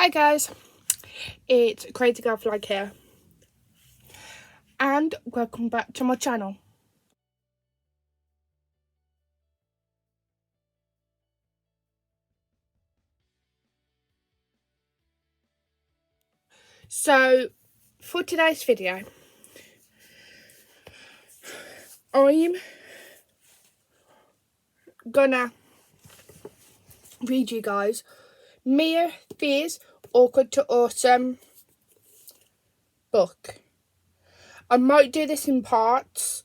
Hi guys, it's Crazy Girl Flag here, and welcome back to my channel. So, for today's video, I'm gonna read you guys Mia Fizz Awkward to Awesome book. I might do this in parts,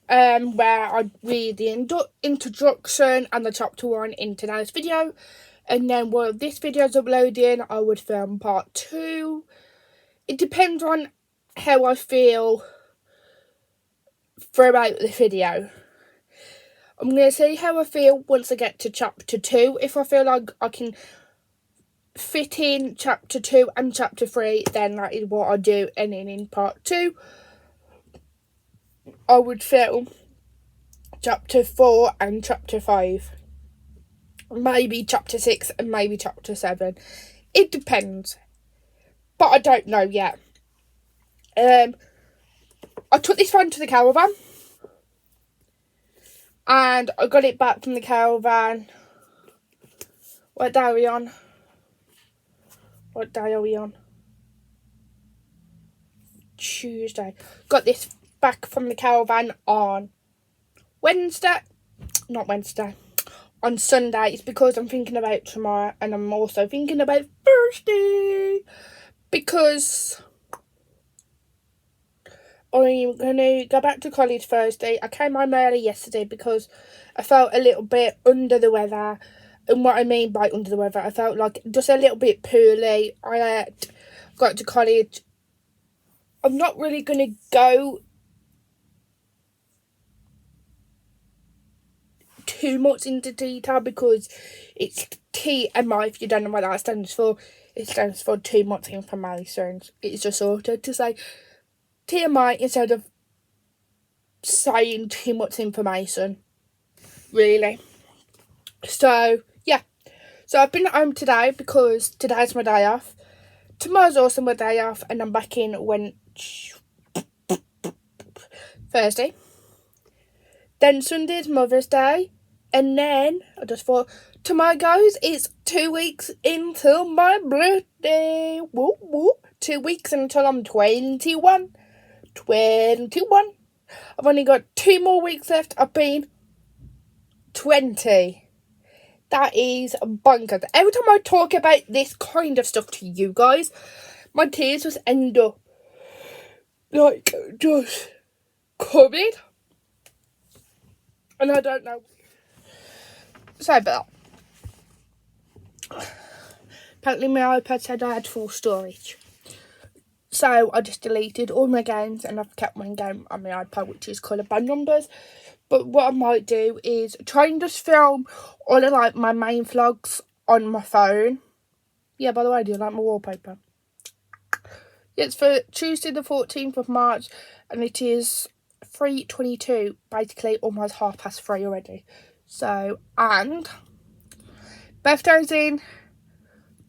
where I read the introduction and the chapter 1 in today's video, and then while this video is uploading, I would film part 2. It depends on how I feel throughout the video. I'm going to see how I feel once I get to chapter 2. If I feel like I can fit in chapter 2 and chapter 3, then that is what I do. And then in part 2, I would film chapter 4 and chapter 5. Maybe chapter 6 and maybe chapter 7. It depends. But I don't know yet. I took this one to the caravan. And I got it back from the caravan. What day are we on? Tuesday. Got this back from the caravan on Wednesday. Not Wednesday. On Sunday. It's because I'm thinking about tomorrow. And I'm also thinking about Thursday. Because I'm going to go back to college Thursday. I came home early yesterday because I felt a little bit under the weather. And what I mean by under the weather, I felt like just a little bit poorly. I got to college. I'm not really going to go too much into detail because it's TMI, if you don't know what that stands for. It stands for too much information. It's just sort of to say TMI instead of saying too much information, really. So, yeah. So, I've been at home today because today's my day off. Tomorrow's also my day off, and I'm back in Thursday. Then Sunday's Mother's Day. And then, I just thought, tomorrow, guys, it's 2 weeks until my birthday. Woo, woo. 2 weeks until I'm 21. 21. I've only got 2 more weeks left. I've been 20. That is bonkers. Every time I talk about this kind of stuff to you guys, my tears just end up like just coming. And I don't know. Sorry about that. Apparently my iPad said I had full storage. So I just deleted all my games and I've kept one game on my iPad, which is coloured by numbers. But what I might do is try and just film all of like my main vlogs on my phone. Yeah, by the way, I do like my wallpaper. It's for Tuesday the 14th of March and it is 3:22, basically almost 3:30 already. So, and birthday's in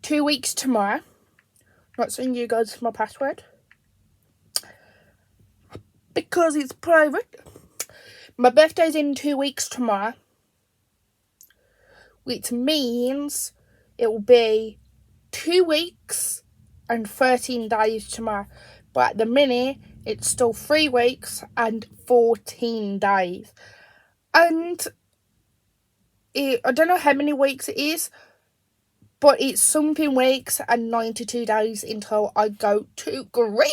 2 weeks tomorrow. Not saying you guys my password because it's private. My birthday's in 2 weeks tomorrow, which means it will be 2 weeks and 13 days tomorrow. But at the minute, it's still 3 weeks and 14 days. And I don't know how many weeks it is, but it's something weeks and 92 days until I go to Greece.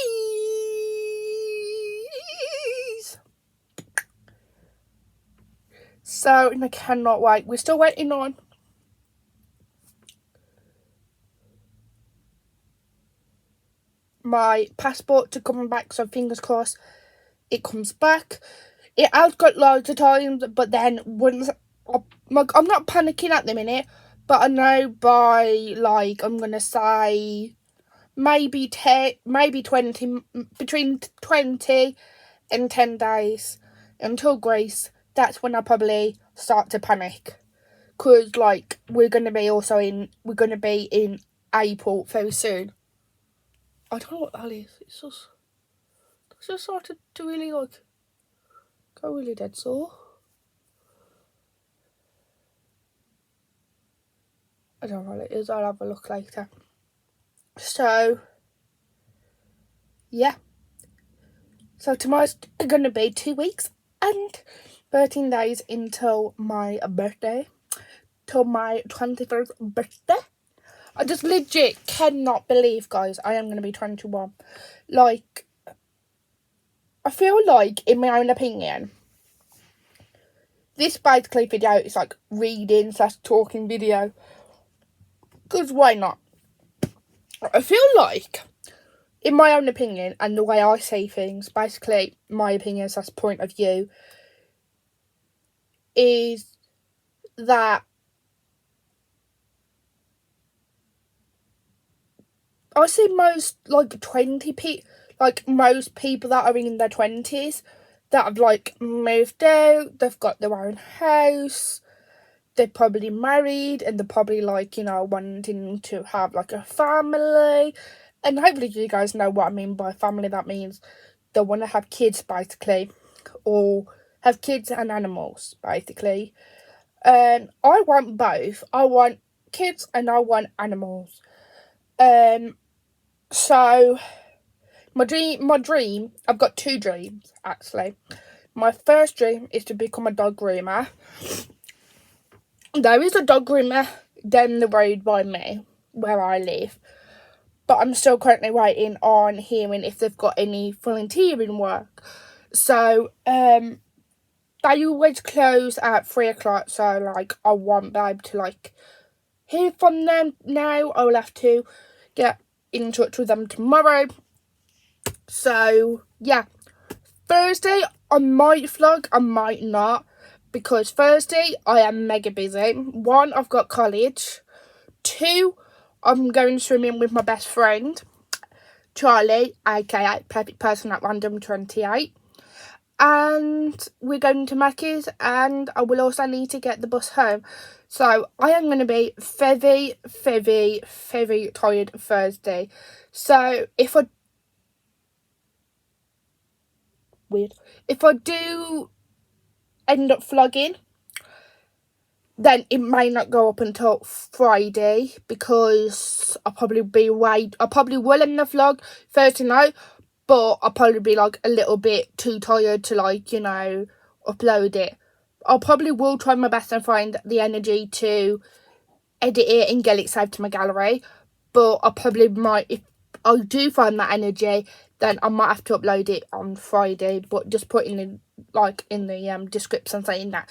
So, and I cannot wait. We're still waiting on my passport to come back, so fingers crossed it comes back. It has got loads of times, but then once I'm not panicking at the minute, but I know by like I'm gonna say maybe 20, between 20 and 10 days until Greece. That's when I probably start to panic, because like we're gonna be in April very soon. I don't know what that is. It's just started to really like go really dead sore. I don't know what it is. I'll have a look later. So yeah. So tomorrow's going to be 2 weeks and 13 days until my birthday. Till my 21st birthday. I just legit cannot believe, guys, I am going to be 21. Like, I feel like, in my own opinion, this basically video is like reading / talking video. Because why not? I feel like, in my own opinion, and the way I see things, basically, my opinion / point of view, is that I see most, like, most people that are in their 20s that have, like, moved out, they've got their own house, they're probably married, and they're probably, like, you know, wanting to have, like, a family. And hopefully you guys know what I mean by family. That means they want to have kids, basically, or have kids and animals, basically. I want both. I want kids and I want animals. So my dream, I've got 2 dreams, actually. My first dream is to become a dog groomer. There is a dog groomer down the road by me, where I live. But I'm still currently waiting on hearing if they've got any volunteering work. So, they always close at 3 o'clock. So, like, I won't be able to, like, hear from them now. I'll have to get in touch with them tomorrow. So, yeah. Thursday, I might vlog. I might not. Because Thursday, I am mega busy. 1, I've got college. 2, I'm going swimming with my best friend, Charlie, aka Perfect Person at Random 28. And we're going to Mackey's, and I will also need to get the bus home. So I am going to be very, very, very tired Thursday. So if I do end up vlogging, then it may not go up until Friday, because I'll probably will end the vlog Thursday night, but I'll probably be like a little bit too tired to, like, you know, upload it. I'll probably will try my best and find the energy to edit it and get it saved to my gallery, but I probably might, if I do find that energy, then I might have to upload it on Friday. But just put in the description saying that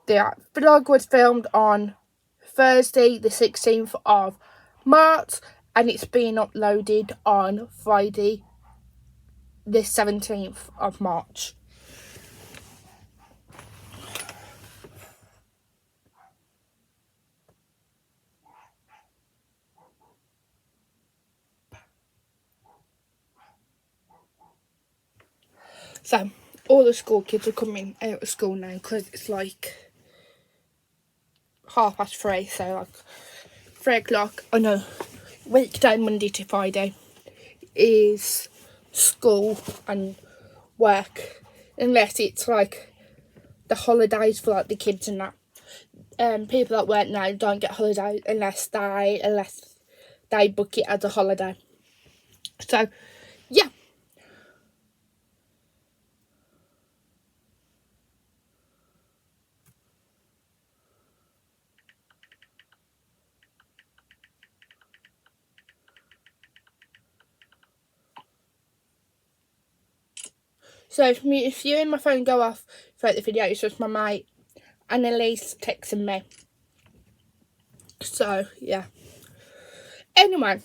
the vlog was filmed on Thursday the 16th of March, and it's being uploaded on Friday the 17th of March. So, all the school kids are coming out of school now, because it's like 3:30, so like 3 o'clock. I know, weekday, Monday to Friday, is school and work, unless it's like the holidays for like the kids and that. People that work now don't get holidays unless they book it as a holiday. So, yeah. So if you and my phone go off throughout the video, it's just my mate Annalise texting me. So, yeah. Anyway,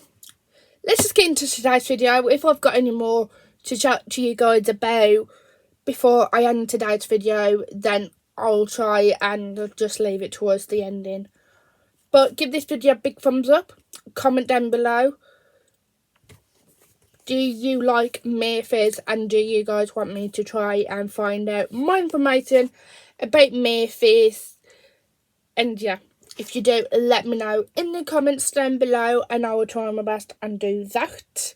let's just get into today's video. If I've got any more to chat to you guys about before I end today's video, then I'll try and just leave it towards the ending. But give this video a big thumbs up. Comment down below. Do you like me, Fizz, and do you guys want me to try and find out more information about me, Fizz? And yeah, If you do, let me know in the comments down below and I will try my best and do that.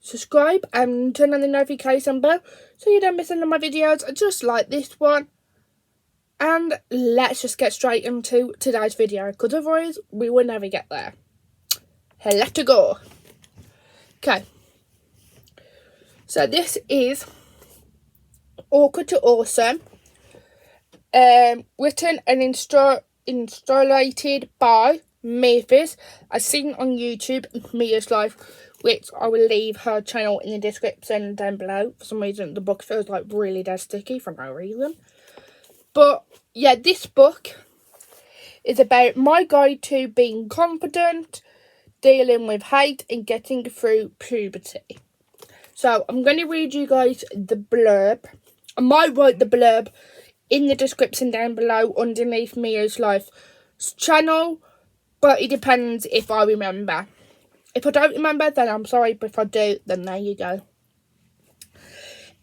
Subscribe and turn on the notification bell so you don't miss any of my videos just like this one. And let's just get straight into today's video, because otherwise we will never get there. Let's go. Okay. So this is Awkward to Awesome. Written and illustrated by Fizz, as seen on YouTube, Mia's Life, which I will leave her channel in the description down below. For some reason, the book feels like really dead sticky for no reason. But yeah, this book is about my guide to being confident, dealing with hate, and getting through puberty. So I'm going to read you guys the blurb. I might write the blurb in the description down below underneath Mia's Life channel, but it depends if I remember. If I don't remember, then I'm sorry, but if I do, then there you go.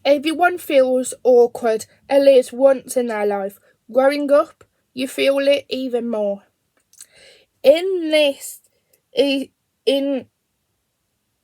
Everyone feels awkward at least once in their life. Growing up, you feel it even more. In this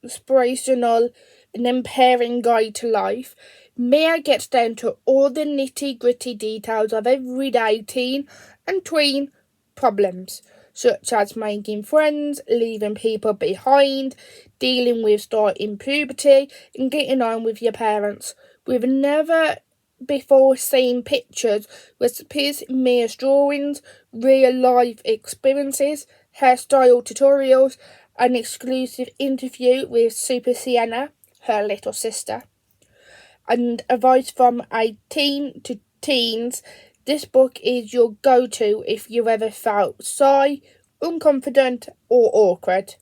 inspirational and empowering guide to life, Mia gets down to all the nitty-gritty details of everyday teen and tween problems, such as making friends, leaving people behind, dealing with starting puberty, and getting on with your parents. We've never before seen pictures, recipes, Mia's drawings, real-life experiences, hairstyle tutorials, an exclusive interview with Super Sienna, her little sister, and advice from a teen to teens. This book is your go-to if you've ever felt shy, unconfident, or awkward.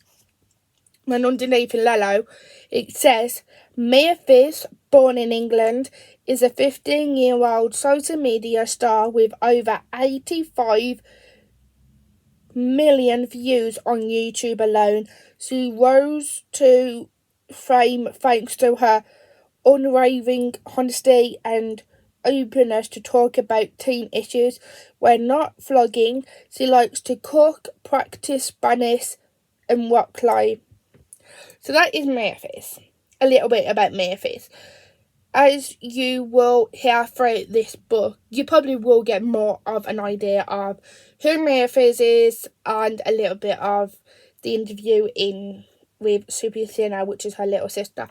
And underneath in yellow, it says, Mia Fizz, born in England, is a 15-year-old social media star with over 85 million views on YouTube alone. She rose to fame thanks to her unwavering honesty and openness to talk about teen issues. When not vlogging, she likes to cook, practice Spanish, and rock climb. So that is Mia Fizz. A little bit about Mia Fizz. As you will hear through this book, you probably will get more of an idea of who Mia Fizz is and a little bit of the interview with Super Sienna, which is her little sister.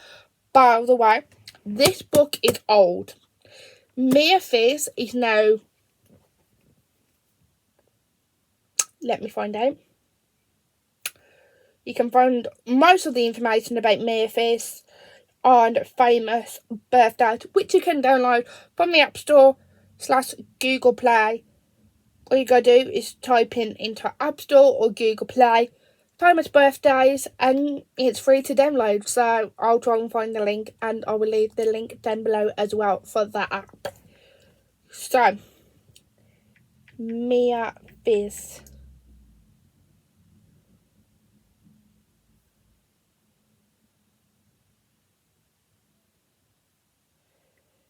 By the way, this book is old. Mia Fizz is now... Let me find out. You can find most of the information about Mia Fizz on Famous Birthdays, which you can download from the App Store / Google Play. All you gotta do is type into App Store or Google Play Famous Birthdays, and it's free to download. So I'll try and find the link, and I will leave the link down below as well for that app. So, Mia Fizz.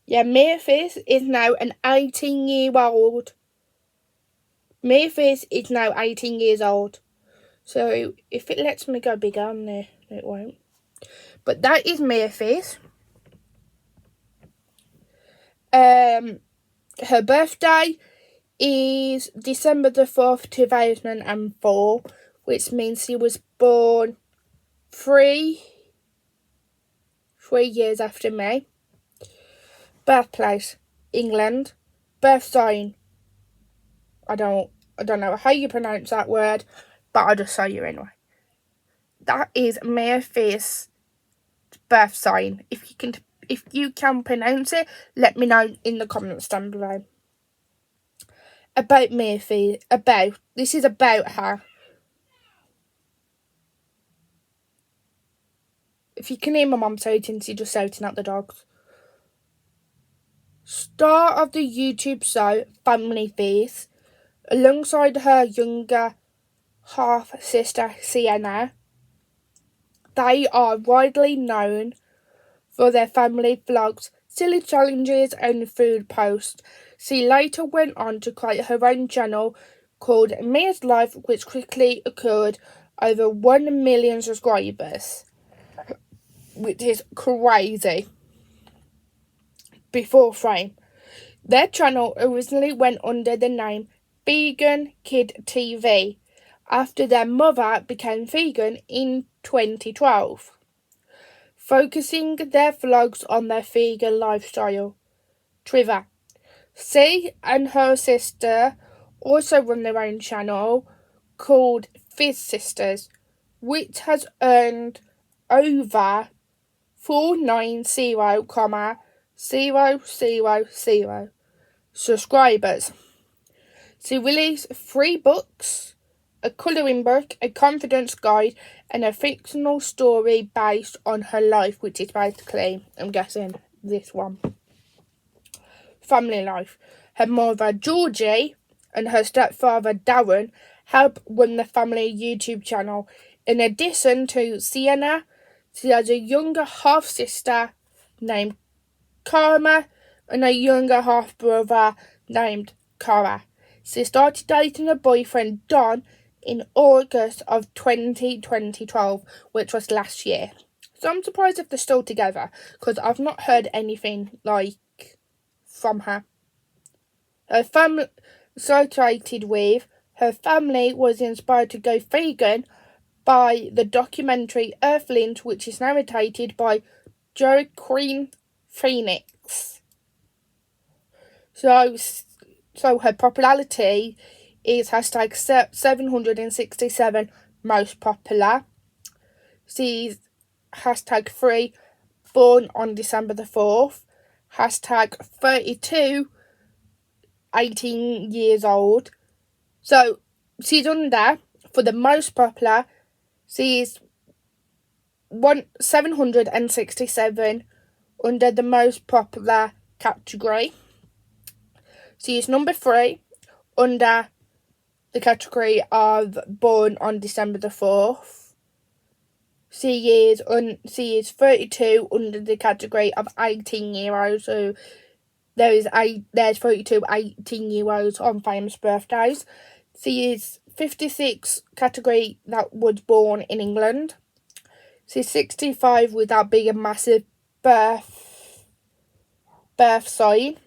Yeah, Mia Fizz is now an 18-year-old. Mia Fizz is now 18 years old. So, if it lets me go bigger on there, it won't. But that is Mia Fizz. Her birthday is December the 4th, 2004, which means she was born three years after me. Birthplace, England. Birth sign, I don't know how you pronounce that word, but I'll just show you anyway. That is Mia Fizz's birth sign. If you can pronounce it, let me know in the comments down below. About Mia Fizz, this is about her. If you can hear my mum shouting, she's just shouting at the dogs. Star of the YouTube show Family Fizz, alongside her younger half-sister Sienna. They are widely known for their family vlogs, silly challenges, and food posts. She later went on to create her own channel called Mia's Life, which quickly occurred over 1 million subscribers, which is crazy. Before Frame, their channel originally went under the name Vegan Kid TV after their mother became vegan in 2012, focusing their vlogs on their vegan lifestyle. Trivia: she and her sister also run their own channel called Fizz Sisters, which has earned over 490,000 subscribers. She released 3 books, a colouring book, a confidence guide, and a fictional story based on her life, which is basically, I'm guessing, this one. Family life. Her mother, Georgie, and her stepfather, Darren, help run the family YouTube channel. In addition to Sienna, she has a younger half-sister named Karma and a younger half-brother named Cara. She started dating her boyfriend, Don, in August of 2012, which was last year. So I'm surprised if they're still together, because I've not heard anything from her. Her family associated with her family was inspired to go vegan by the documentary Earthlings, which is narrated by Joaquin Phoenix. So her popularity is hashtag 767 most popular. She's hashtag 3 born on December the 4th. Hashtag 32 18 years old. So she's under, for the most popular, she's 767 under the most popular category. She is number 3 under the category of born on December the 4th. She is 32 under the category of 18-year-olds. So there's 32 18-year-olds on famous birthdays. She is 56 category that was born in England. She's 65 without being a massive birth sign.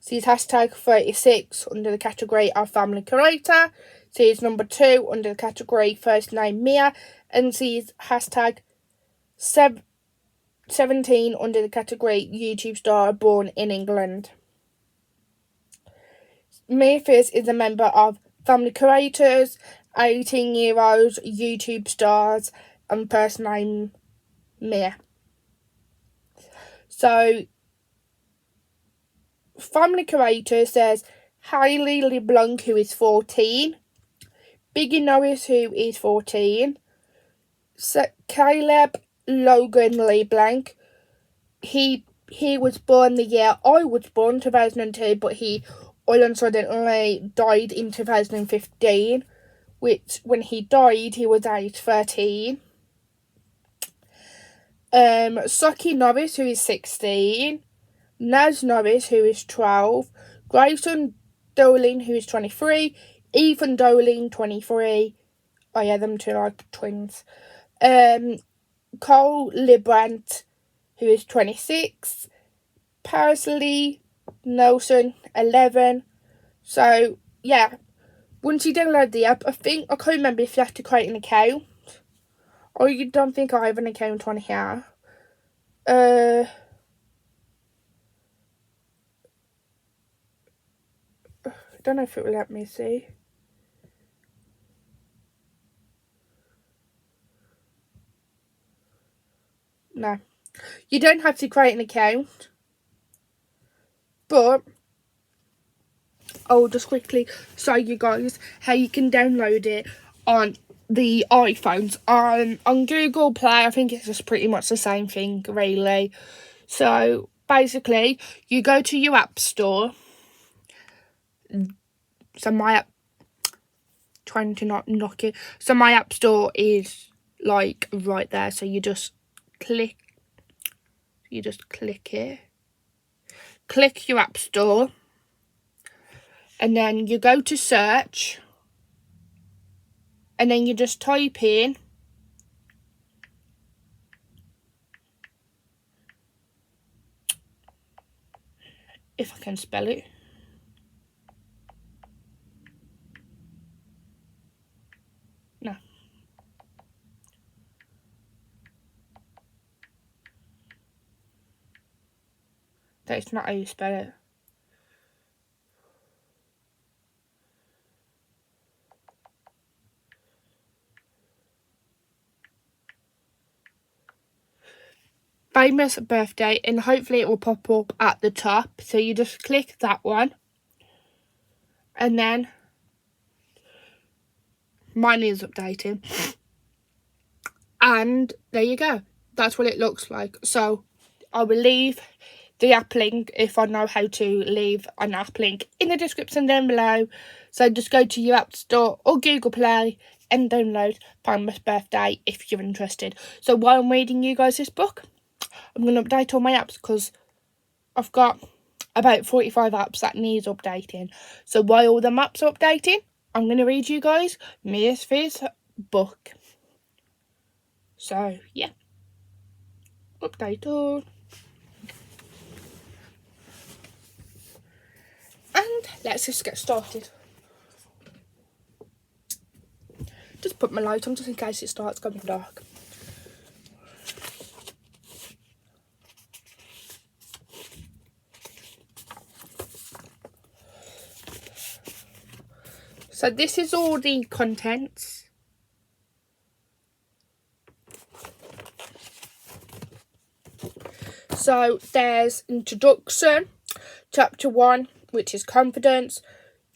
She's hashtag 36 under the category of family creator. She is number 2 under the category first name Mia, and she's hashtag 17 under the category YouTube star born in England. Fizz is a member of family creators, 18-year-olds, YouTube stars, and first name Mia. So, family creator says Hailey LeBlanc, who is 14, Biggie Norris, who is 14, Caleb Logan LeBlanc, he was born the year I was born, 2002, but he all of a sudden died in 2015, which when he died he was age 13. Saki Norris, who is 16, Naz Norris, who is 12, Grayson Dolan, who is 23, Ethan Dolan, 23. Oh yeah, them two are twins. Cole Librant, who is 26, Parsley Nelson, 11. So yeah, once you download the app, I can't remember if you have to create an account. Or you don't think I have an account on here. I don't know if it will let me see. No. You don't have to create an account. But I'll just quickly show you guys how you can download it on the iPhones. On Google Play, I think it's just pretty much the same thing, really. So basically, you go to your app store. So my app, trying to not knock it. So my app store is like right there. So you just click it. Click your app store. and then you go to search, and then you just type in if I can spell it. No. That's not how you spell it. Famous birthday, and hopefully it will pop up at the top. So you just click that one, and then mine is updating, and there you go. That's what it looks like. So I will leave the app link, if I know how to leave an app link, in the description down below. So just go to your app store or Google Play and download Famous Birthday if you're interested. So while I'm reading you guys this book, I'm going to update all my apps, because I've got about 45 apps that needs updating. So while all the maps are updating, I'm going to read you guys Mia's Fizz book. So yeah, update all. And let's just get started. Just put my light on just in case it starts going dark. So this is all the contents. So there's introduction, chapter 1, which is confidence,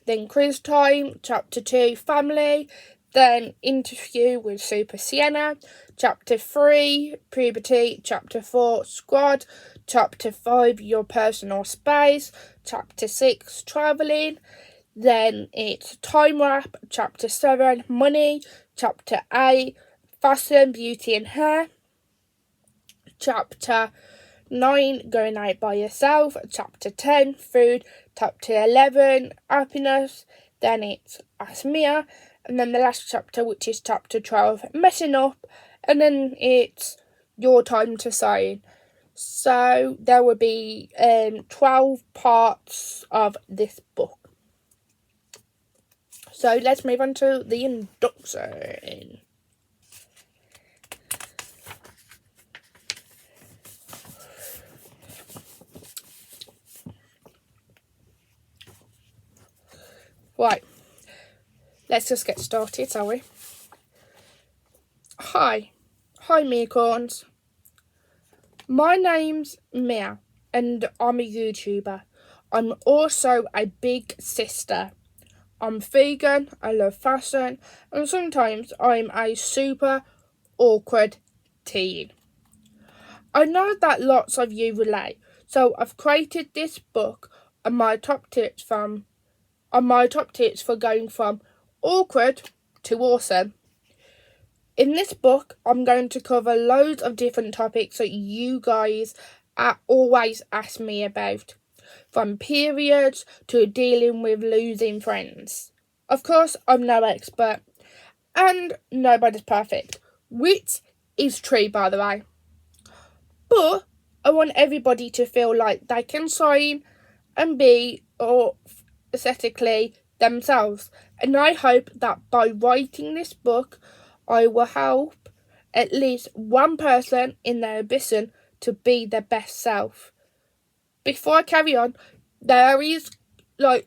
then quiz time, chapter 2, family, then interview with Super Sienna, chapter 3, puberty, chapter 4, squad, chapter 5, your personal space, chapter 6, travelling, then it's time wrap, chapter 7, money, chapter 8, fashion, beauty and hair, chapter 9, going out by yourself, chapter 10, food, chapter 11, happiness, then it's Ask Mia, and then the last chapter, which is chapter 12, messing up, and then it's your time to sign. So there will be 12 parts of this book. So let's move on to the introduction. Right, let's just get started, shall we? Hi Mia Corns. My name's Mia, and I'm a YouTuber. I'm also a big sister. I'm vegan, I love fashion, and sometimes I'm a super awkward teen. I know that lots of you relate, so I've created this book on my top tips for going from awkward to awesome. In this book, I'm going to cover loads of different topics that you guys always ask me about, from periods to dealing with losing friends. Of course, I'm no expert, and nobody's perfect, which is true, by the way. But I want everybody to feel like they can sign and be aesthetically themselves, and I hope that by writing this book I will help at least one person in their ambition to be their best self. Before I carry on, there is a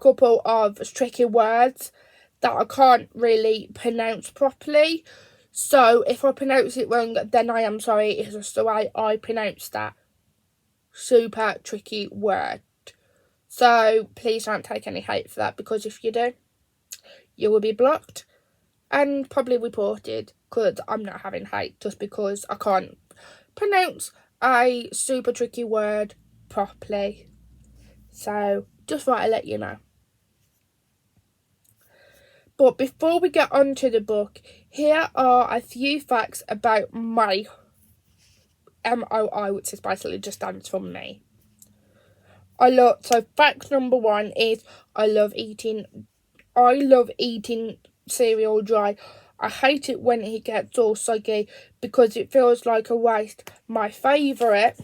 couple of tricky words that I can't really pronounce properly, so if I pronounce it wrong, then I am sorry. It's just the way I pronounce that super tricky word. So please don't take any hate for that, because if you do, you will be blocked and probably reported, because I'm not having hate just because I can't pronounce a super tricky word properly. So just thought I'd let you know. But before we get on to the book, here are a few facts about my MOI, which is basically just stands for me. So fact number 1 is I love eating cereal dry. I hate it when it gets all soggy because it feels like a waste. My favourite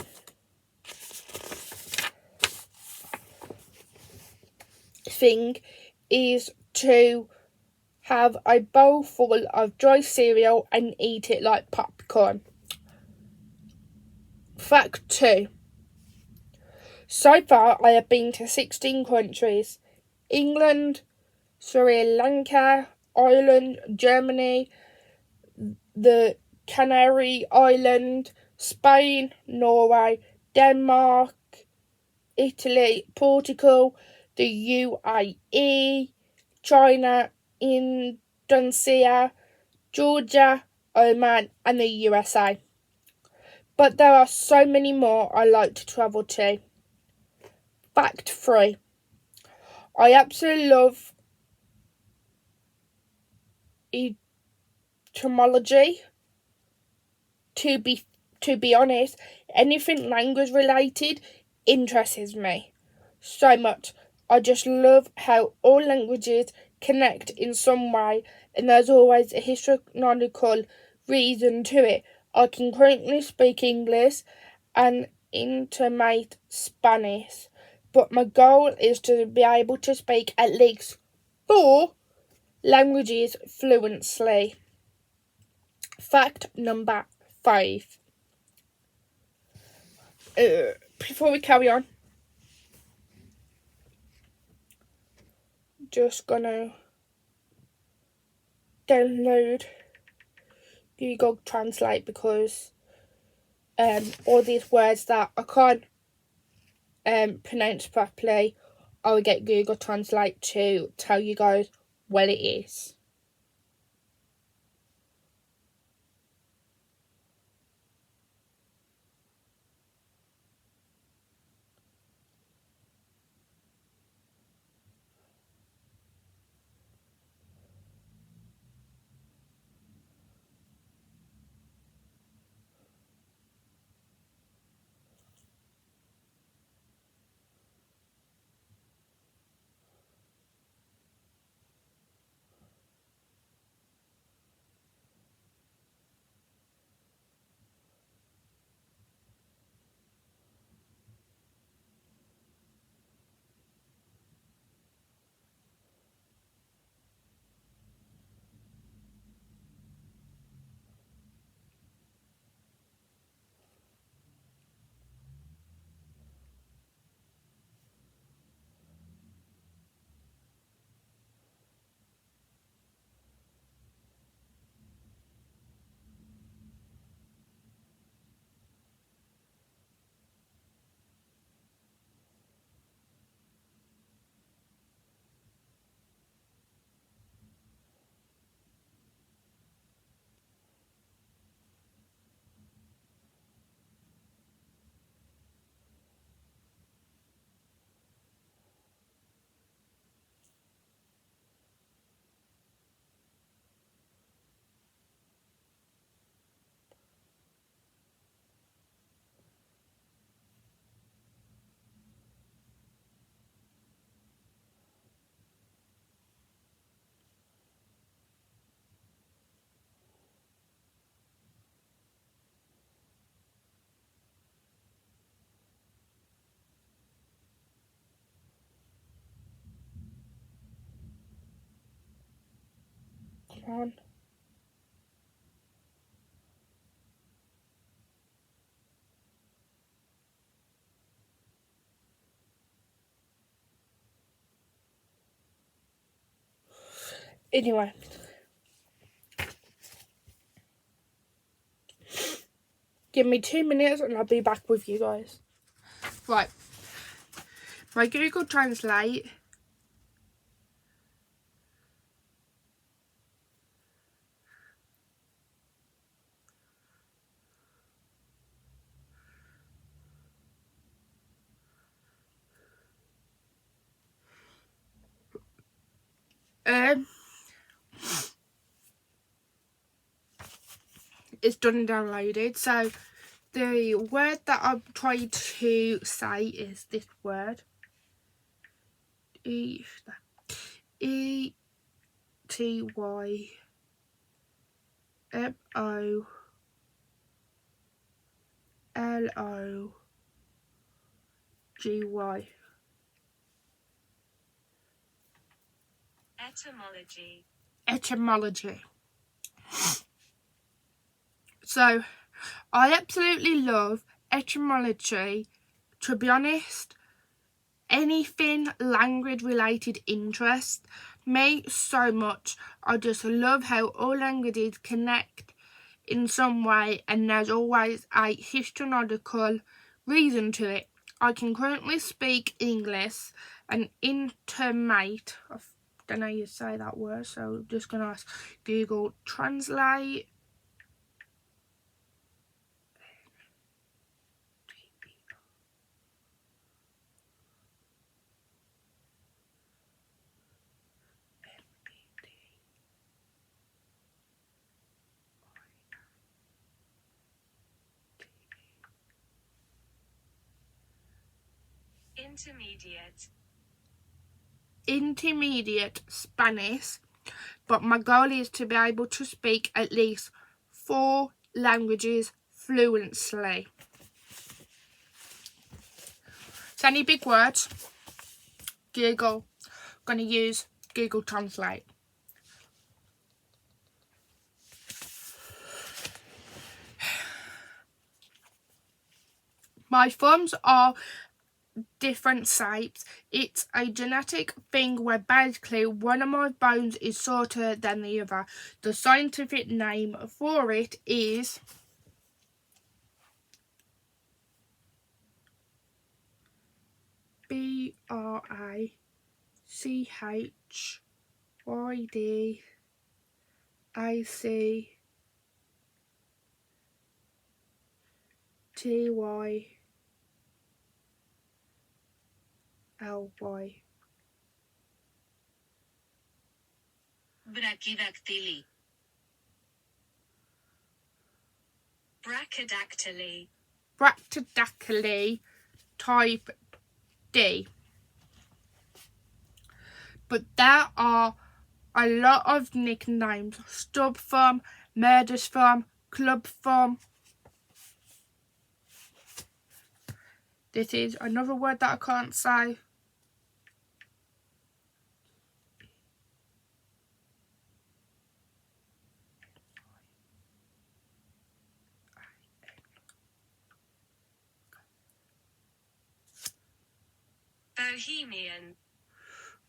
thing is to have a bowl full of dry cereal and eat it like popcorn. Fact 2. So far I have been to 16 countries. England, Sri Lanka, Ireland, Germany, the Canary Islands, Spain, Norway, Denmark, Italy, Portugal, the UAE, China, Indonesia, Georgia, Oman, and the USA. But there are so many more I like to travel to. Fact 3. I absolutely love etymology. To be honest, anything language related interests me so much. I just love how all languages connect in some way, and there's always a historical reason to it. I can currently speak English and intermediate Spanish, but my goal is to be able to speak at least 4 languages fluently. Fact number 5. Before we carry on, just gonna download Google Translate because all these words that I can't pronounce properly, I will get Google Translate to tell you guys what it is. Come on. Anyway, give me 2 minutes and I'll be back with you guys. Right, my Google Translate it's done and downloaded. So the word that I'm trying to say is this word. E-T-Y-M-O-L-O-G-Y. Etymology. So, I absolutely love etymology. To be honest, anything language related interests me so much. I just love how all languages connect in some way, and there's always a historical reason to it. I can currently speak English and intimate. I don't know how you say that word, so I'm just gonna ask Google Translate. Intermediate Spanish, but my goal is to be able to speak at least 4 languages fluently. So any big words, Google. I'm going to use Google Translate. My thumbs are different shapes. It's a genetic thing where basically one of my bones is shorter than the other. The scientific name for it is BRACHYDACTY. Brachydactyly. Brachydactyly. Brachydactyly type D. But there are a lot of nicknames: stub thumb, murder's thumb, club thumb. This is another word that I can't say.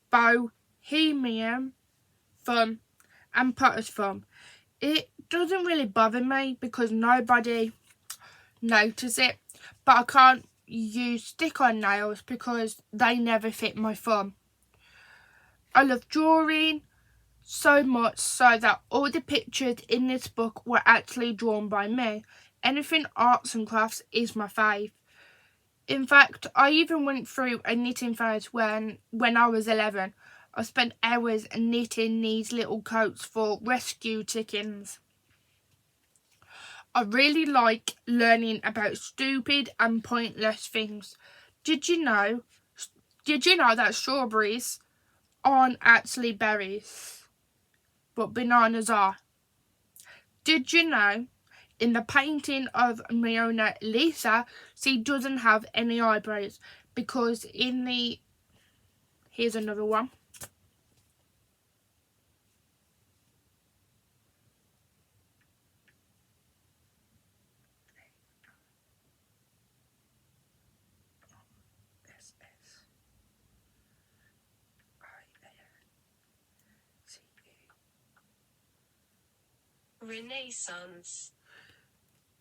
Bohemian thumb and potter's thumb. It doesn't really bother me because nobody notices it, but I can't use stick-on nails because they never fit my thumb. I love drawing so much so that all the pictures in this book were actually drawn by me. Anything arts and crafts is my fave. In fact, I even went through a knitting phase when I was 11. I spent hours knitting these little coats for rescue chickens. I really like learning about stupid and pointless things. Did you know that strawberries aren't actually berries, but bananas are? Did you know in the painting of Mona Lisa, she doesn't have any eyebrows because here's another one. Renaissance.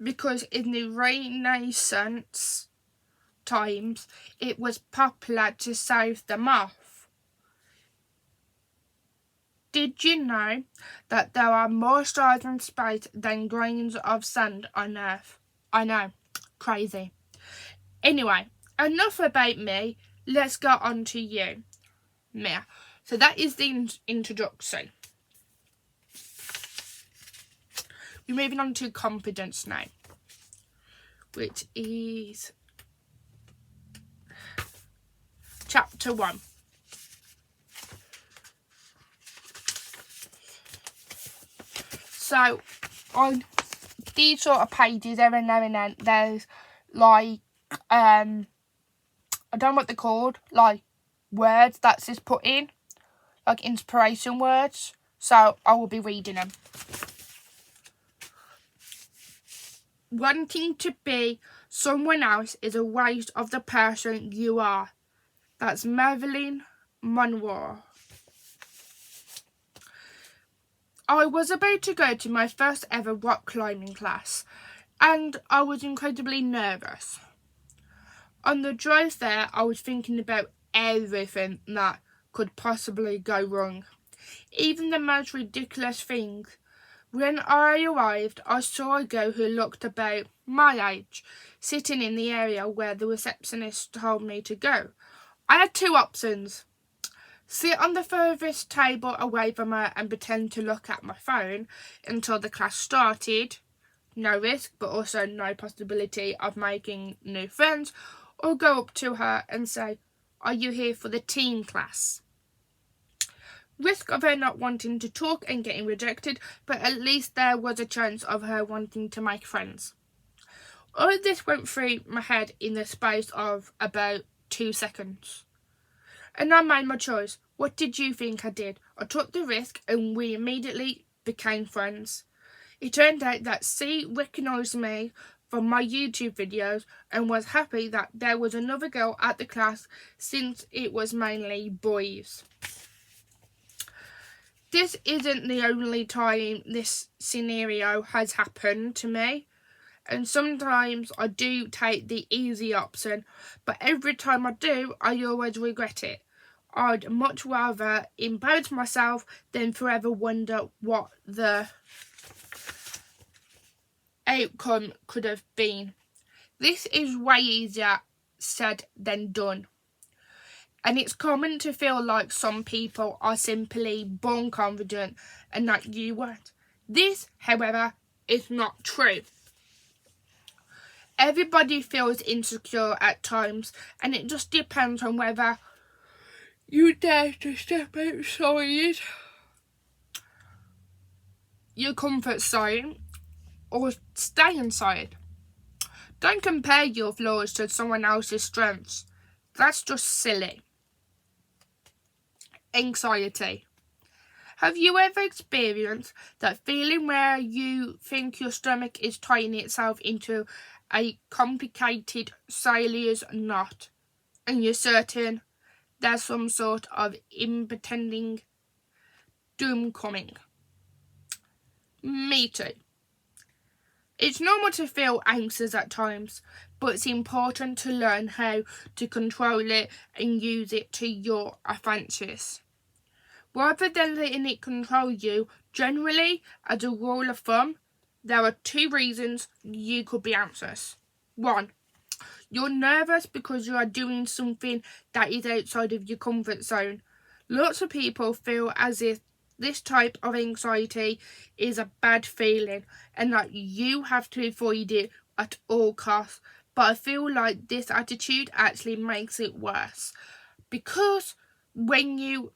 Because in the Renaissance times, it was popular to save them off. Did you know that there are more stars in space than grains of sand on Earth? I know, crazy. Anyway, enough about me. Let's go on to you, Mia. So that is the introduction. We're moving on to confidence now. which is chapter 1. So on these sort of pages, every now and then, there's like I don't know what they're called, like words that's just put in, like inspiration words. So I will be reading them. Wanting to be someone else is a waste of the person you are. That's Marilyn Monroe. I was about to go to my first ever rock climbing class, and I was incredibly nervous. On the drive there, I was thinking about everything that could possibly go wrong, even the most ridiculous things. When I arrived, I saw a girl who looked about my age, sitting in the area where the receptionist told me to go. I had two options: sit on the furthest table away from her and pretend to look at my phone until the class started, no risk but also no possibility of making new friends, or go up to her and say, "Are you here for the teen class?" Risk of her not wanting to talk and getting rejected, but at least there was a chance of her wanting to make friends. All of this went through my head in the space of about 2 seconds. And I made my choice. What did you think I did? I took the risk and we immediately became friends. It turned out that C recognised me from my YouTube videos and was happy that there was another girl at the class since it was mainly boys. This isn't the only time this scenario has happened to me, and sometimes I do take the easy option, but every time I do, I always regret it. I'd much rather embarrass myself than forever wonder what the outcome could have been. This is way easier said than done. And it's common to feel like some people are simply born confident and that you weren't. This, however, is not true. Everybody feels insecure at times, and it just depends on whether you dare to step outside your comfort zone or stay inside. Don't compare your flaws to someone else's strengths. That's just silly. Anxiety. Have you ever experienced that feeling where you think your stomach is tightening itself into a complicated Sailor's knot, and you're certain there's some sort of impending doom coming? Me too. It's normal to feel anxious at times, but it's important to learn how to control it and use it to your advantage. Rather than letting it control you, generally, as a rule of thumb, there are 2 reasons you could be anxious. 1, you're nervous because you are doing something that is outside of your comfort zone. Lots of people feel as if this type of anxiety is a bad feeling and that you have to avoid it at all costs. But I feel like this attitude actually makes it worse, because when you...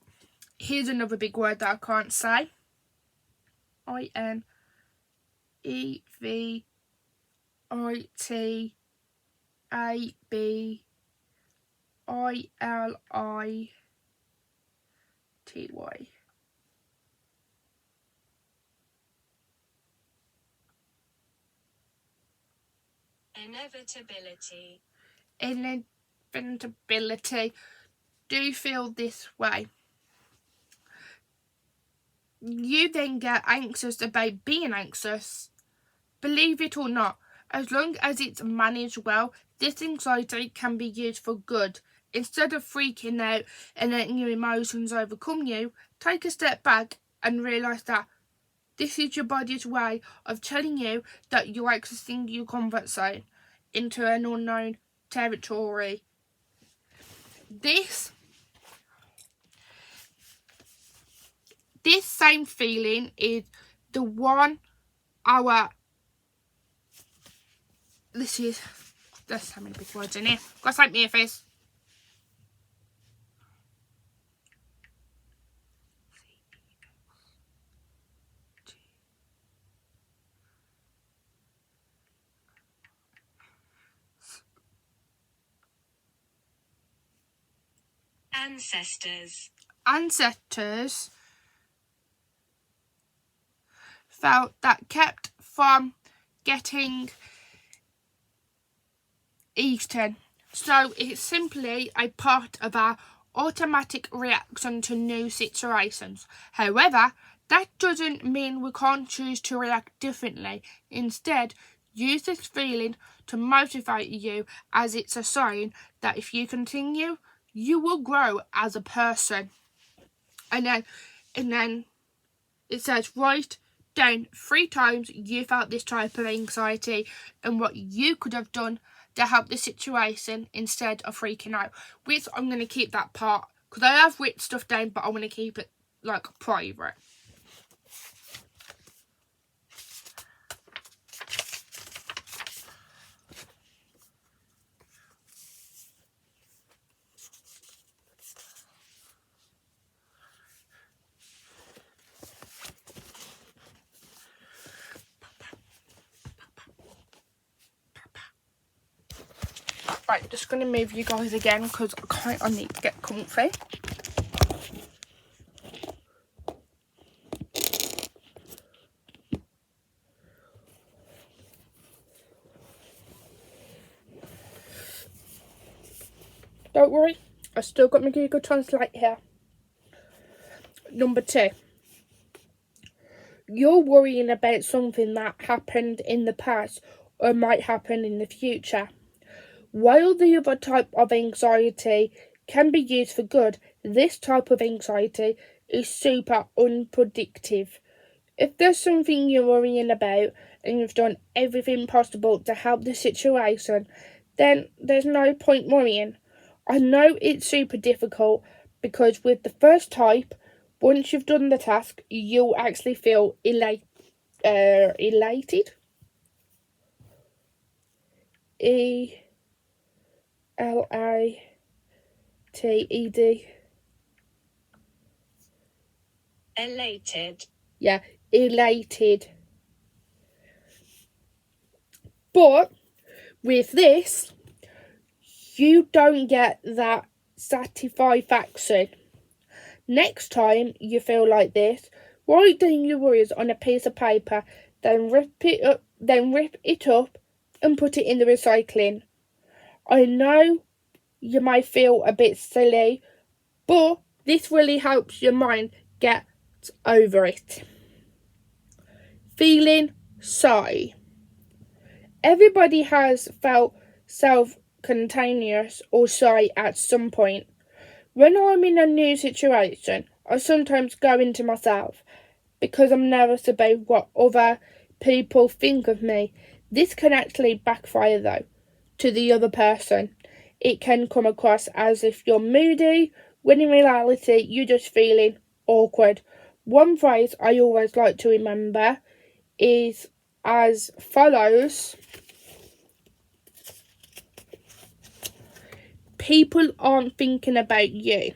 Here's another big word that I can't say. Inevitability. Inevitability. Do you feel this way? You then get anxious about being anxious. Believe it or not, as long as it's managed well, this anxiety can be used for good. Instead of freaking out and letting your emotions overcome you, take a step back and realise that this is your body's way of telling you that you're exiting your comfort zone into an unknown territory. This same feeling is the one our there's so many big words in here. Gotta take me a Fizz. Ancestors felt that kept from getting eaten. So it's simply a part of our automatic reaction to new situations. However, that doesn't mean we can't choose to react differently. Instead, use this feeling to motivate you, as it's a sign that if you continue, you will grow as a person. And then it says, write down 3 times you felt this type of anxiety and what you could have done to help the situation instead of freaking out. Which I'm going to keep that part, because I have written stuff down, but I want to keep it like private. Right, just going to move you guys again because I need to get comfy. Don't worry, I still got my Google Translate here. Number 2. You're worrying about something that happened in the past or might happen in the future. While the other type of anxiety can be used for good, this type of anxiety is super unpredictable. If there's something you're worrying about and you've done everything possible to help the situation, then there's no point worrying. I know it's super difficult because with the first type, once you've done the task, you'll actually feel elated. Elated. Elated. Yeah, elated. But with this, you don't get that satisfaction. Next time you feel like this, write down your worries on a piece of paper, then rip it up and put it in the recycling. I know you might feel a bit silly, but this really helps your mind get over it. Feeling shy. Everybody has felt self-contagious or shy at some point. When I'm in a new situation, I sometimes go into myself because I'm nervous about what other people think of me. This can actually backfire though, to the other person. It can come across as if you're moody, when in reality you're just feeling awkward. One phrase I always like to remember is as follows. People aren't thinking about you.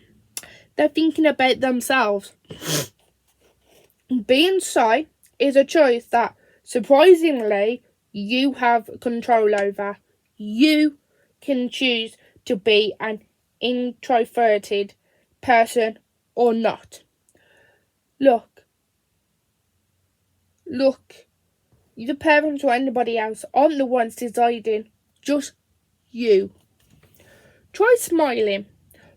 They're thinking about themselves. Being shy is a choice that, surprisingly, you have control over. You can choose to be an introverted person or not. Look, your parents or anybody else aren't the ones deciding, just you. Try smiling.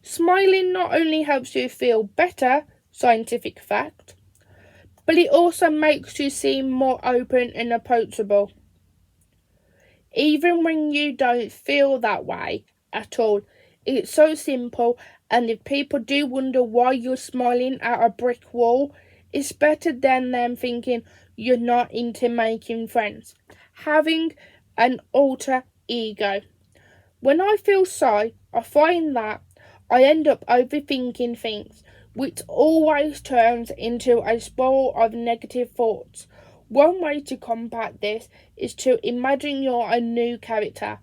Smiling not only helps you feel better, scientific fact, but it also makes you seem more open and approachable. Even when you don't feel that way at all, it's so simple, and if people do wonder why you're smiling at a brick wall, it's better than them thinking you're not into making friends. Having an alter ego. When I feel shy, I find that I end up overthinking things, which always turns into a spiral of negative thoughts. One way to combat this is to imagine you're a new character.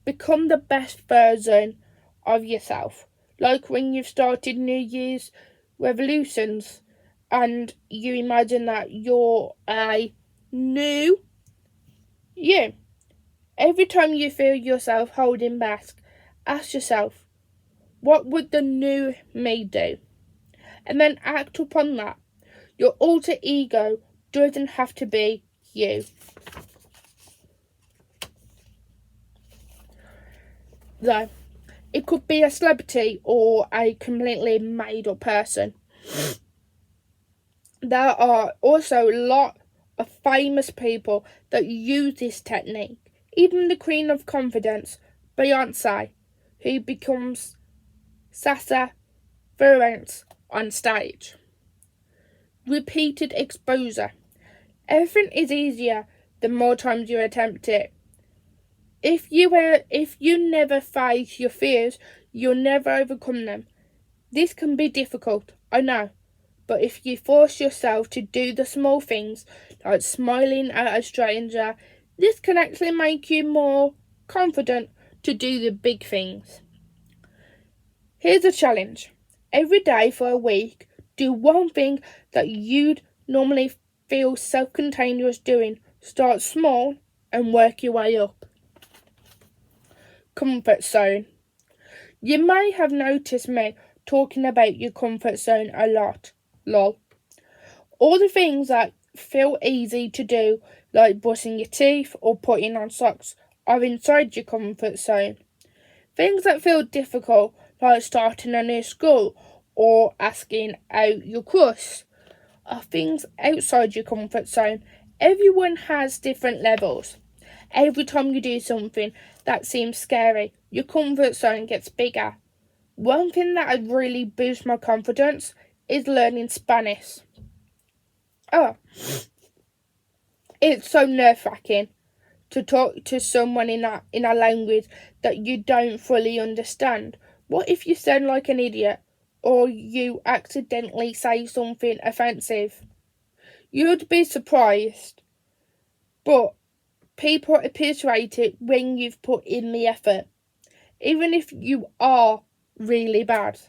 Become the best version of yourself. Like when you've started New Year's revolutions and you imagine that you're a new you. Every time you feel yourself holding back, ask yourself, what would the new me do? And then act upon that. Your alter ego doesn't have to be you. Though, it could be a celebrity or a completely made up person. There are also a lot of famous people that use this technique. Even the Queen of Confidence, Beyonce, who becomes Sasha Fierce on stage. Repeated exposure. Everything is easier the more times you attempt it. If you never face your fears, you'll never overcome them. This can be difficult, I know. But if you force yourself to do the small things, like smiling at a stranger, this can actually make you more confident to do the big things. Here's a challenge. Every day for a week, do one thing that you'd normally feel self-contained doing. Start small and work your way up. Comfort zone. You may have noticed me talking about your comfort zone a lot. Lol. All the things that feel easy to do, like brushing your teeth or putting on socks, are inside your comfort zone. Things that feel difficult, like starting a new school or asking out your crush, are things outside your comfort zone. Everyone has different levels. Every time you do something that seems scary, your comfort zone gets bigger. One thing that has really boosted my confidence is learning Spanish. It's so nerve-wracking to talk to someone in a language that you don't fully understand. What if you sound like an idiot or you accidentally say something offensive? You'd be surprised, but people appreciate it when you've put in the effort, even if you are really bad.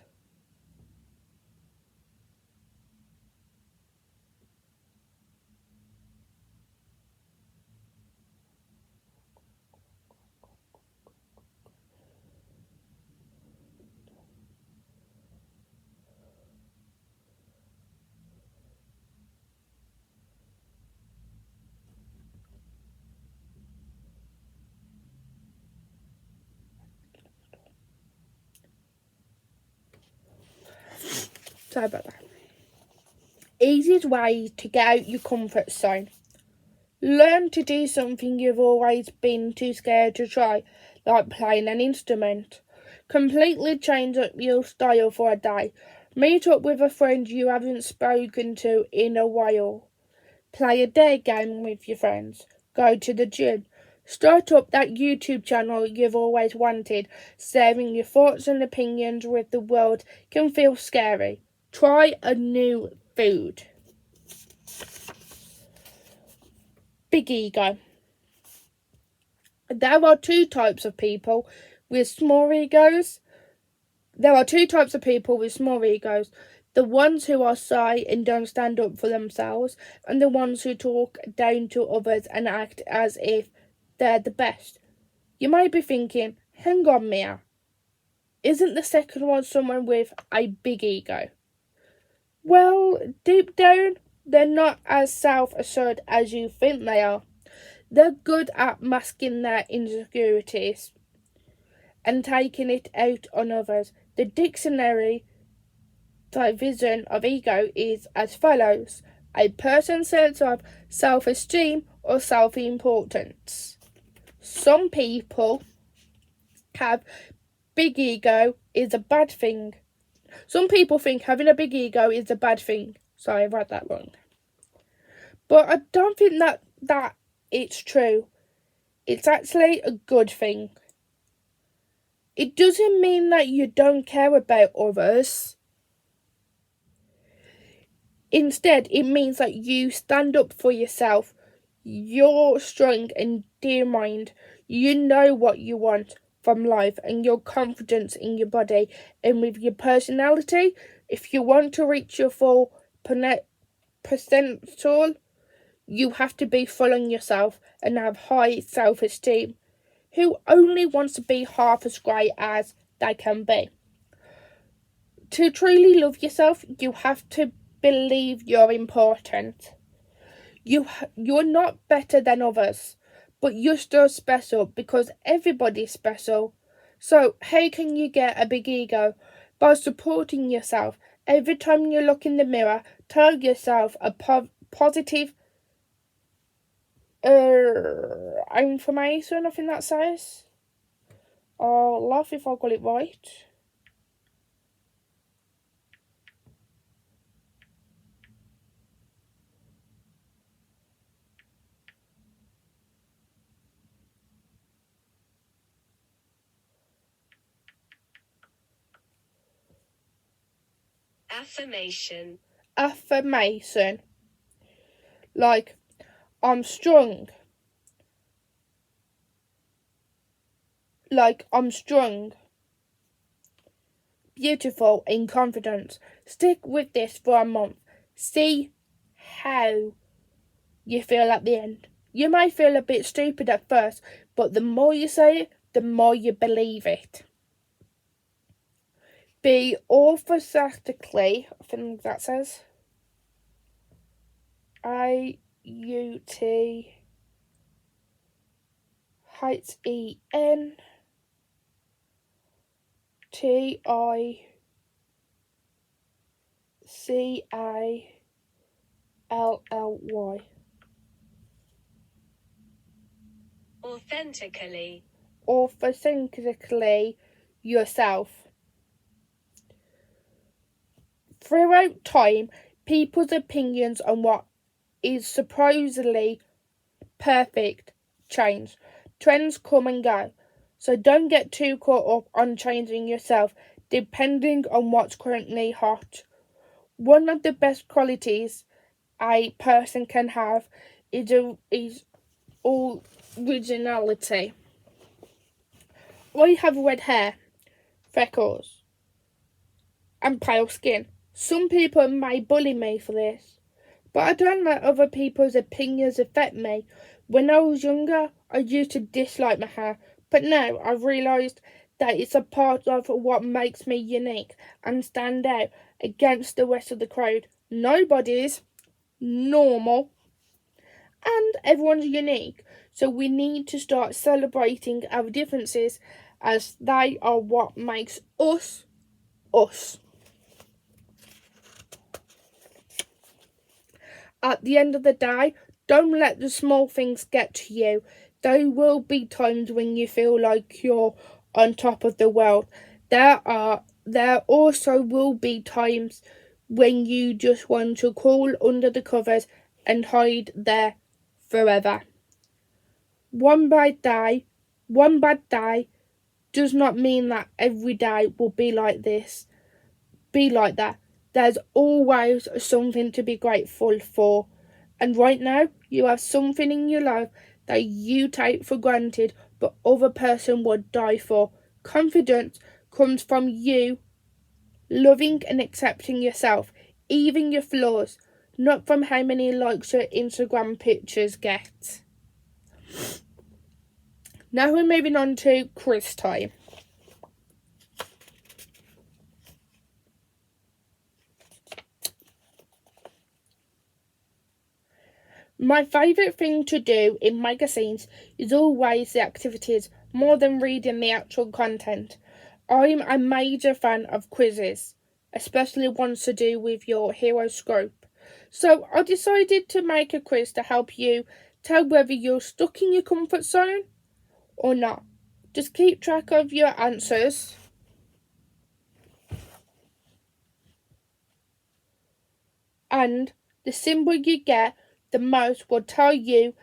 Sorry about that. Easiest way to get out your comfort zone. Learn to do something you've always been too scared to try, like playing an instrument. Completely change up your style for a day. Meet up with a friend you haven't spoken to in a while. Play a day game with your friends. Go to the gym. Start up that YouTube channel you've always wanted. Sharing your thoughts and opinions with the world can feel scary. Try a new food. Big ego. There are two types of people with small egos. The ones who are shy and don't stand up for themselves, and the ones who talk down to others and act as if they're the best. You might be thinking, hang on, Mia. Isn't the second one someone with a big ego? Well, deep down, they're not as self-assured as you think they are. They're good at masking their insecurities and taking it out on others. The dictionary definition of ego is as follows: a person's sense of self-esteem or self-importance. Some people have big ego is a bad thing. Some people think having a big ego is a bad thing. Sorry, I read that wrong. But I don't think that it's true. It's actually a good thing. It doesn't mean that you don't care about others. Instead, it means that you stand up for yourself. You're strong and determined. You know what you want from life and your confidence in your body and with your personality. If you want to reach your full potential, you have to be full on yourself and have high self-esteem. Who only wants to be half as great as they can be? To truly love yourself, you have to believe you're important. You're not better than others, but you're still special because everybody's special. So how can you get a big ego? By supporting yourself. Every time you look in the mirror, tell yourself a positive information, I think that says. I'll laugh if I got it right. Affirmation. Affirmation. Like, I'm strong. Like, I'm strong. Beautiful and confident. Stick with this for a month. See how you feel at the end. You may feel a bit stupid at first, but the more you say it, the more you believe it. Be authentically, I think that says AUTHENTICally. Authentically yourself. Throughout time, people's opinions on what is supposedly perfect change. Trends come and go, so don't get too caught up on changing yourself depending on what's currently hot. One of the best qualities a person can have is originality. I have red hair, freckles, and pale skin. Some people may bully me for this, but I don't let other people's opinions affect me. When I was younger, I used to dislike my hair, but now I've realised that it's a part of what makes me unique and stand out against the rest of the crowd. Nobody's normal and everyone's unique, so we need to start celebrating our differences as they are what makes us us. At the end of the day, don't let the small things get to you. There will be times when you feel like you're on top of the world. There also will be times when you just want to crawl under the covers and hide there forever. One bad day does not mean that every day will be like this. Be like that. There's always something to be grateful for. And right now, you have something in your life that you take for granted, but other person would die for. Confidence comes from you loving and accepting yourself, even your flaws, not from how many likes your Instagram pictures get. Now we're moving on to quiz time. My favourite thing to do in magazines is always the activities, more than reading the actual content. I'm a major fan of quizzes, especially ones to do with your horoscope. So I decided to make a quiz to help you tell whether you're stuck in your comfort zone or not. Just keep track of your answers. And the symbol you get the most will tell you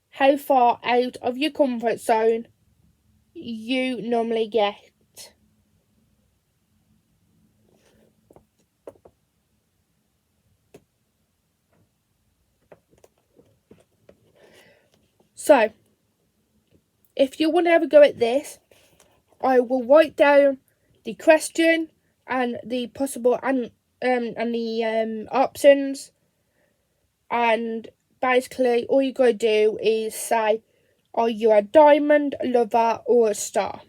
how far out of your comfort zone you normally get. So, if you want to have a go at this, I will write down the question and the possible and the options, and basically all you gotta do is say, are you a diamond, lover, or a star?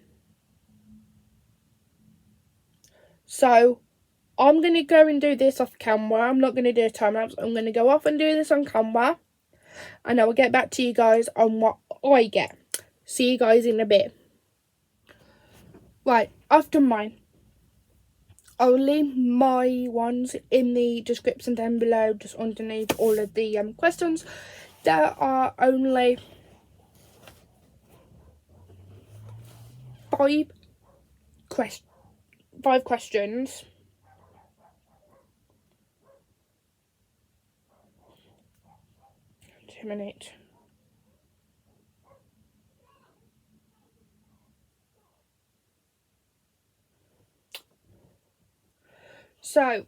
So I'm gonna go and do this off camera. I'm not gonna do a time lapse. I'm gonna go off and do this on camera, and I will get back to you guys on what I get. See you guys in a bit. Right, after mine, I'll leave my ones in the description down below, just underneath all of the questions. There are only 5 questions. Two minutes. So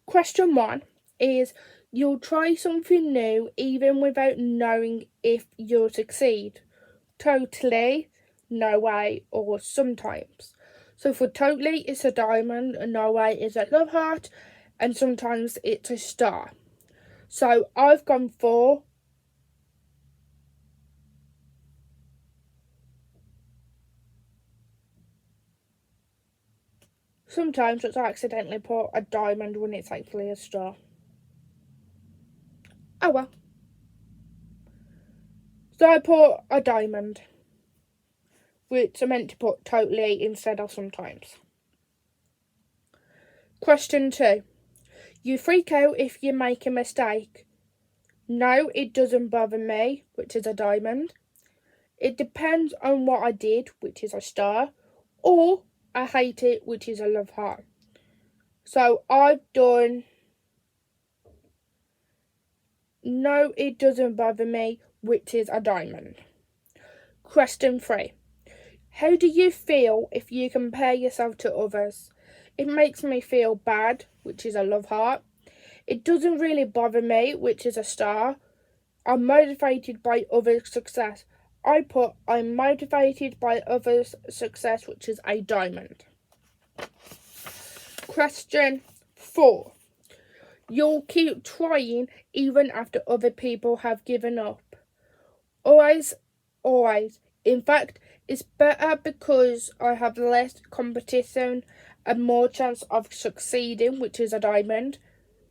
question 1 is, you'll try something new even without knowing if you'll succeed. Totally, no way, or sometimes. So for totally, it's a diamond, and no way is a love heart, and sometimes it's a star. So I've gone for sometimes it's accidentally put a diamond when it's actually a star. Oh well. So I put a diamond, which I meant to put totally instead of sometimes. Question 2. You freak out if you make a mistake. No, it doesn't bother me, which is a diamond. It depends on what I did, which is a star. Or I hate it, which is a love heart. So I've done no, it doesn't bother me, which is a diamond. Question 3. How do you feel if you compare yourself to others? It makes me feel bad, which is a love heart. It doesn't really bother me, which is a star. I'm motivated by others' success. I'm motivated by others' success, which is a diamond. Question 4. You'll keep trying even after other people have given up. Always, always. In fact, it's better because I have less competition and more chance of succeeding, which is a diamond.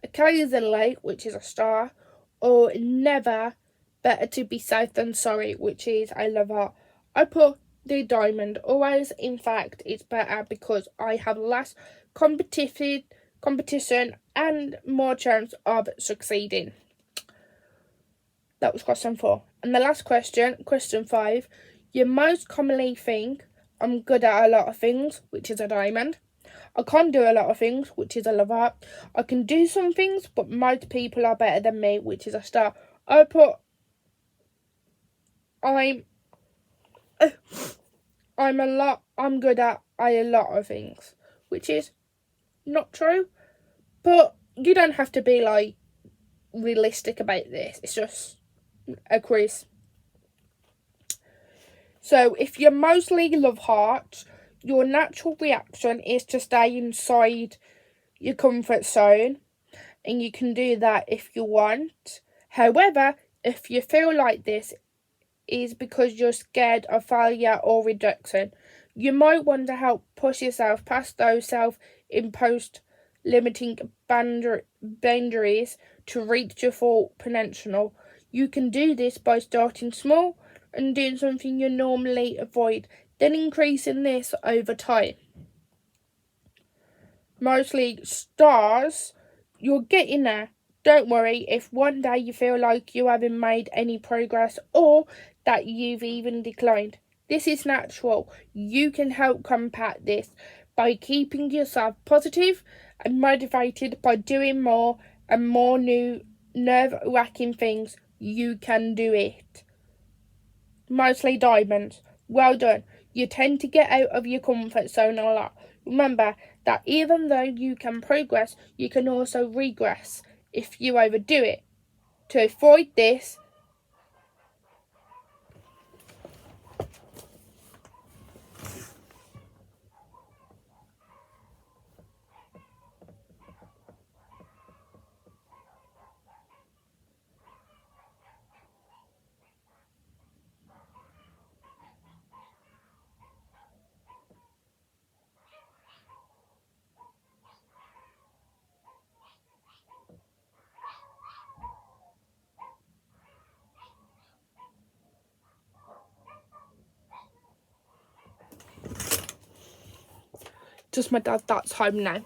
Occasionally, which is a star. Or never, better to be safe than sorry, which is a love heart. I put the diamond. Always, in fact, it's better because I have less competition and more chance of succeeding. That was question 4. And the last question, question 5. You most commonly think, I'm good at a lot of things, which is a diamond. I can't do a lot of things, which is a love heart. I can do some things, but most people are better than me, which is a star. I put I'm good at a lot of things, which is not true. But you don't have to be like realistic about this. It's just a quiz. So if you're mostly love heart, your natural reaction is to stay inside your comfort zone, and you can do that if you want. However, if you feel like this is because you're scared of failure or rejection, you might want to help push yourself past those self-imposed limiting boundaries to reach your full potential. You can do this by starting small and doing something you normally avoid, then increasing this over time. Mostly stars, you're getting there. Don't worry if one day you feel like you haven't made any progress or that you've even declined. This is natural. You can help combat this by keeping yourself positive and motivated by doing more and more new nerve-wracking things. You can do it. Mostly diamonds. Well done. You tend to get out of your comfort zone a lot. Remember that even though you can progress, you can also regress if you overdo it. To avoid this, just my dad, that's home now.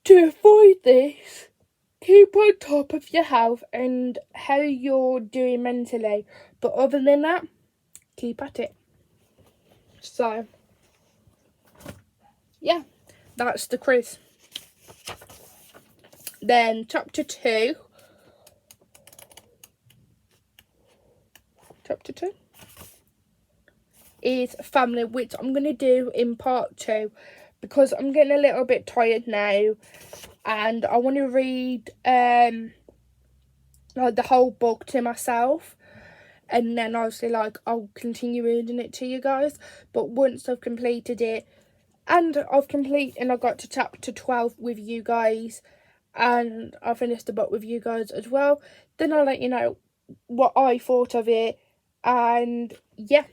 To avoid this, keep on top of your health and how you're doing mentally. But other than that, keep at it. So, yeah, that's the quiz. Then chapter 2. Chapter 2 is family, which I'm going to do in part 2 because I'm getting a little bit tired now and I want to read like the whole book to myself, and then obviously like I'll continue reading it to you guys. But once I've completed it and I got to chapter 12 with you guys and I finished the book with you guys as well, then I'll let you know what I thought of it. And yeah,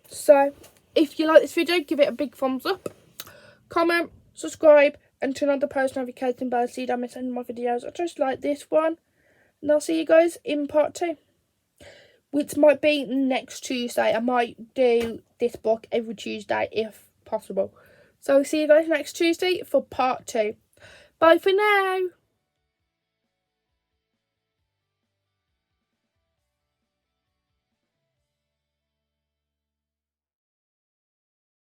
so if you like this video, give it a big thumbs up, comment, subscribe and turn on the post notification bell so you don't miss any of my videos just like this one. And I'll see you guys in part 2, which might be next Tuesday. I might do this book every Tuesday if possible. So I'll see you guys next Tuesday for part 2. Bye for now.